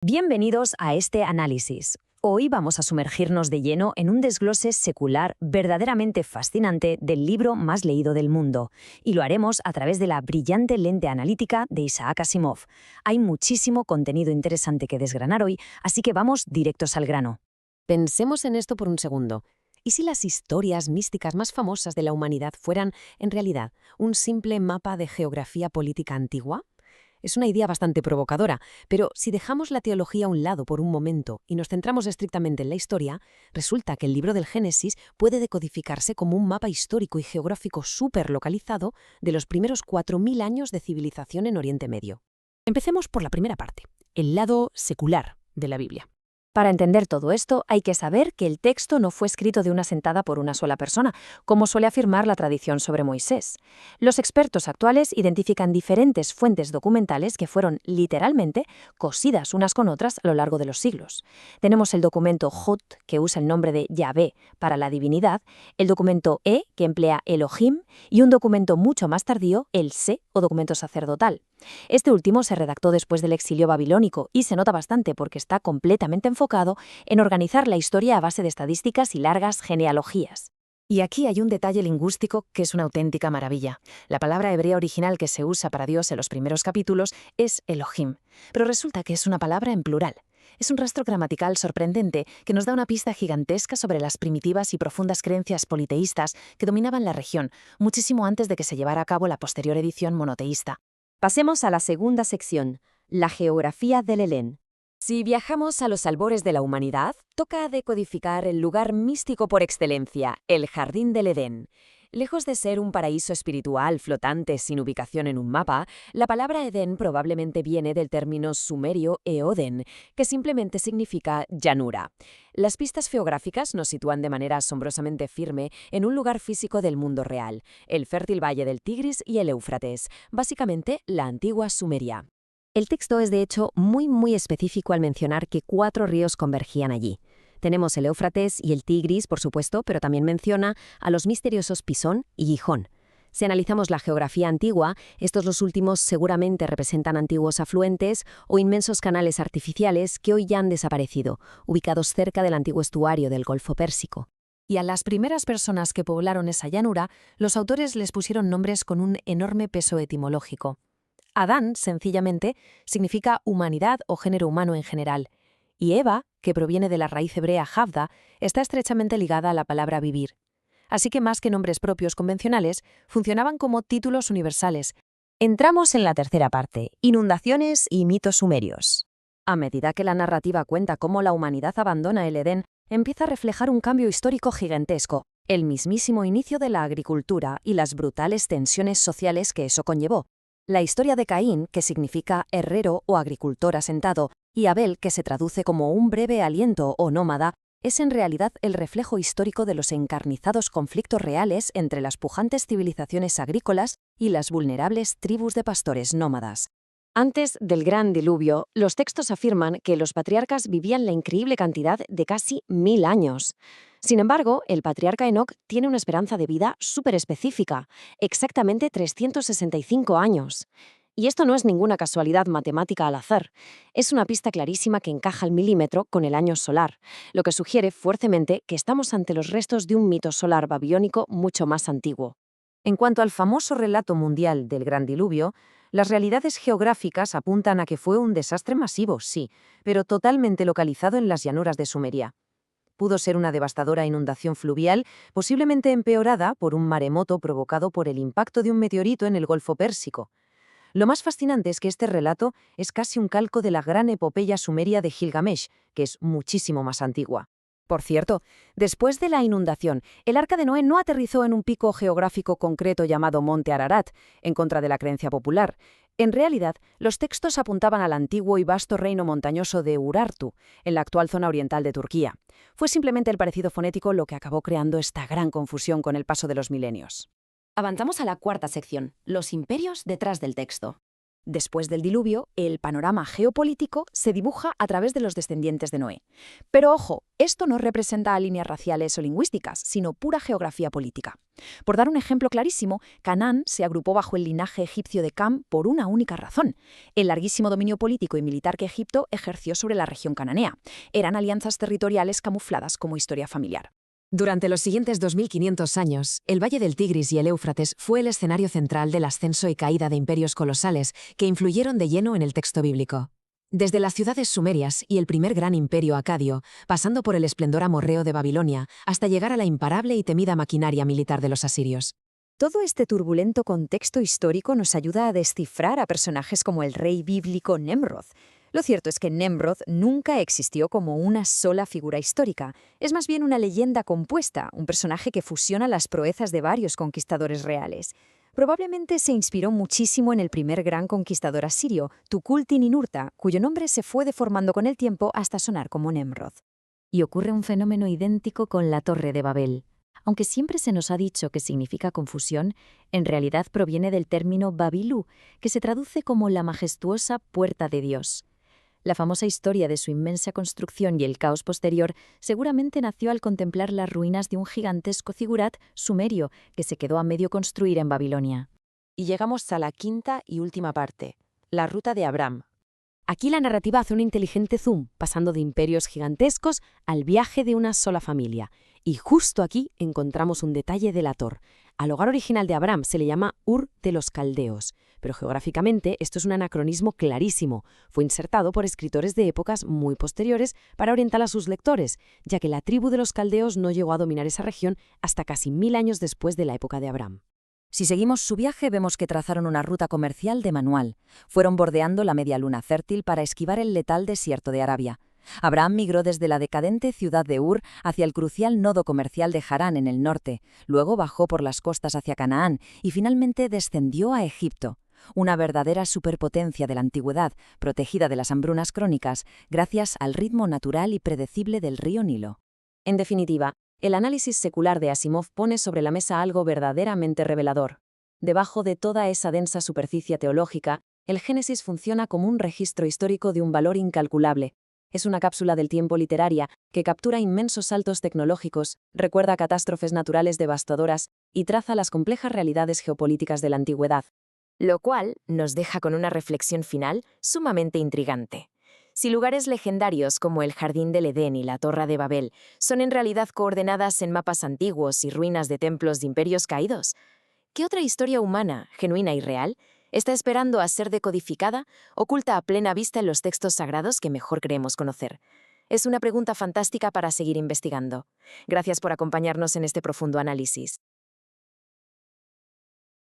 Bienvenidos a este análisis. Hoy vamos a sumergirnos de lleno en un desglose secular verdaderamente fascinante del libro más leído del mundo, y lo haremos a través de la brillante lente analítica de Isaac Asimov. Hay muchísimo contenido interesante que desgranar hoy, así que vamos directos al grano. Pensemos en esto por un segundo. ¿Y si las historias místicas más famosas de la humanidad fueran, en realidad, un simple mapa de geografía política antigua? Es una idea bastante provocadora, pero si dejamos la teología a un lado por un momento y nos centramos estrictamente en la historia, resulta que el libro del Génesis puede decodificarse como un mapa histórico y geográfico súper localizado de los primeros 4000 años de civilización en Oriente Medio. Empecemos por la primera parte, el lado secular de la Biblia. Para entender todo esto, hay que saber que el texto no fue escrito de una sentada por una sola persona, como suele afirmar la tradición sobre Moisés. Los expertos actuales identifican diferentes fuentes documentales que fueron, literalmente, cosidas unas con otras a lo largo de los siglos. Tenemos el documento Jot, que usa el nombre de Yahvé para la divinidad, el documento que emplea Elohim, y un documento mucho más tardío, el Se, o documento sacerdotal. Este último se redactó después del exilio babilónico y se nota bastante porque está completamente enfocado en organizar la historia a base de estadísticas y largas genealogías. Y aquí hay un detalle lingüístico que es una auténtica maravilla. La palabra hebrea original que se usa para Dios en los primeros capítulos es Elohim, pero resulta que es una palabra en plural. Es un rastro gramatical sorprendente que nos da una pista gigantesca sobre las primitivas y profundas creencias politeístas que dominaban la región, muchísimo antes de que se llevara a cabo la posterior edición monoteísta. Pasemos a la segunda sección, la geografía del Edén. Si viajamos a los albores de la humanidad, toca decodificar el lugar místico por excelencia, el Jardín del Edén. Lejos de ser un paraíso espiritual flotante sin ubicación en un mapa, la palabra Edén probablemente viene del término sumerio Eoden, que simplemente significa llanura. Las pistas geográficas nos sitúan de manera asombrosamente firme en un lugar físico del mundo real, el fértil valle del Tigris y el Éufrates, básicamente la antigua Sumeria. El texto es de hecho muy específico al mencionar que 4 ríos convergían allí. Tenemos el Éufrates y el Tigris, por supuesto, pero también menciona a los misteriosos Pisón y Gijón. Si analizamos la geografía antigua, estos los últimos seguramente representan antiguos afluentes o inmensos canales artificiales que hoy ya han desaparecido, ubicados cerca del antiguo estuario del Golfo Pérsico. Y a las primeras personas que poblaron esa llanura, los autores les pusieron nombres con un enorme peso etimológico. Adán, sencillamente, significa humanidad o género humano en general, y Eva, que proviene de la raíz hebrea Havda, está estrechamente ligada a la palabra vivir. Así que más que nombres propios convencionales, funcionaban como títulos universales. Entramos en la tercera parte, inundaciones y mitos sumerios. A medida que la narrativa cuenta cómo la humanidad abandona el Edén, empieza a reflejar un cambio histórico gigantesco, el mismísimo inicio de la agricultura y las brutales tensiones sociales que eso conllevó. La historia de Caín, que significa herrero o agricultor asentado, y Abel, que se traduce como un breve aliento o nómada, es en realidad el reflejo histórico de los encarnizados conflictos reales entre las pujantes civilizaciones agrícolas y las vulnerables tribus de pastores nómadas. Antes del gran diluvio, los textos afirman que los patriarcas vivían la increíble cantidad de casi 1000 años. Sin embargo, el patriarca Enoc tiene una esperanza de vida súper específica, exactamente 365 años. Y esto no es ninguna casualidad matemática al azar. Es una pista clarísima que encaja al milímetro con el año solar, lo que sugiere fuertemente que estamos ante los restos de un mito solar babilónico mucho más antiguo. En cuanto al famoso relato mundial del gran diluvio, las realidades geográficas apuntan a que fue un desastre masivo, sí, pero totalmente localizado en las llanuras de Sumeria. Pudo ser una devastadora inundación fluvial, posiblemente empeorada por un maremoto provocado por el impacto de un meteorito en el Golfo Pérsico. Lo más fascinante es que este relato es casi un calco de la gran epopeya sumeria de Gilgamesh, que es muchísimo más antigua. Por cierto, después de la inundación, el Arca de Noé no aterrizó en un pico geográfico concreto llamado Monte Ararat, en contra de la creencia popular. En realidad, los textos apuntaban al antiguo y vasto reino montañoso de Urartu, en la actual zona oriental de Turquía. Fue simplemente el parecido fonético lo que acabó creando esta gran confusión con el paso de los milenios. Avanzamos a la cuarta sección, los imperios detrás del texto. Después del diluvio, el panorama geopolítico se dibuja a través de los descendientes de Noé. Pero ojo, esto no representa líneas raciales o lingüísticas, sino pura geografía política. Por dar un ejemplo clarísimo, Canaán se agrupó bajo el linaje egipcio de Cam por una única razón: el larguísimo dominio político y militar que Egipto ejerció sobre la región cananea. Eran alianzas territoriales camufladas como historia familiar. Durante los siguientes 2500 años, el Valle del Tigris y el Éufrates fue el escenario central del ascenso y caída de imperios colosales que influyeron de lleno en el texto bíblico. Desde las ciudades sumerias y el primer gran imperio acadio, pasando por el esplendor amorreo de Babilonia, hasta llegar a la imparable y temida maquinaria militar de los asirios. Todo este turbulento contexto histórico nos ayuda a descifrar a personajes como el rey bíblico Nemrod. Lo cierto es que Nemrod nunca existió como una sola figura histórica. Es más bien una leyenda compuesta, un personaje que fusiona las proezas de varios conquistadores reales. Probablemente se inspiró muchísimo en el primer gran conquistador asirio, Tukulti-Ninurta, cuyo nombre se fue deformando con el tiempo hasta sonar como Nemrod. Y ocurre un fenómeno idéntico con la Torre de Babel. Aunque siempre se nos ha dicho que significa confusión, en realidad proviene del término Babilú, que se traduce como la majestuosa puerta de Dios. La famosa historia de su inmensa construcción y el caos posterior seguramente nació al contemplar las ruinas de un gigantesco zigurat sumerio que se quedó a medio construir en Babilonia. Y llegamos a la quinta y última parte, la ruta de Abraham. Aquí la narrativa hace un inteligente zoom, pasando de imperios gigantescos al viaje de una sola familia. Y justo aquí encontramos un detalle delator. Al hogar original de Abraham se le llama Ur de los Caldeos, pero geográficamente esto es un anacronismo clarísimo. Fue insertado por escritores de épocas muy posteriores para orientar a sus lectores, ya que la tribu de los caldeos no llegó a dominar esa región hasta casi 1000 años después de la época de Abraham. Si seguimos su viaje, vemos que trazaron una ruta comercial de manual. Fueron bordeando la media luna fértil para esquivar el letal desierto de Arabia. Abraham migró desde la decadente ciudad de Ur hacia el crucial nodo comercial de Harán en el norte, luego bajó por las costas hacia Canaán y finalmente descendió a Egipto, una verdadera superpotencia de la antigüedad, protegida de las hambrunas crónicas, gracias al ritmo natural y predecible del río Nilo. En definitiva, el análisis secular de Asimov pone sobre la mesa algo verdaderamente revelador. Debajo de toda esa densa superficie teológica, el Génesis funciona como un registro histórico de un valor incalculable. Es una cápsula del tiempo literaria que captura inmensos saltos tecnológicos, recuerda catástrofes naturales devastadoras y traza las complejas realidades geopolíticas de la antigüedad. Lo cual nos deja con una reflexión final sumamente intrigante. Si lugares legendarios como el Jardín del Edén y la Torre de Babel son en realidad coordenadas en mapas antiguos y ruinas de templos de imperios caídos, ¿qué otra historia humana, genuina y real, está esperando a ser decodificada, oculta a plena vista en los textos sagrados que mejor creemos conocer? Es una pregunta fantástica para seguir investigando. Gracias por acompañarnos en este profundo análisis.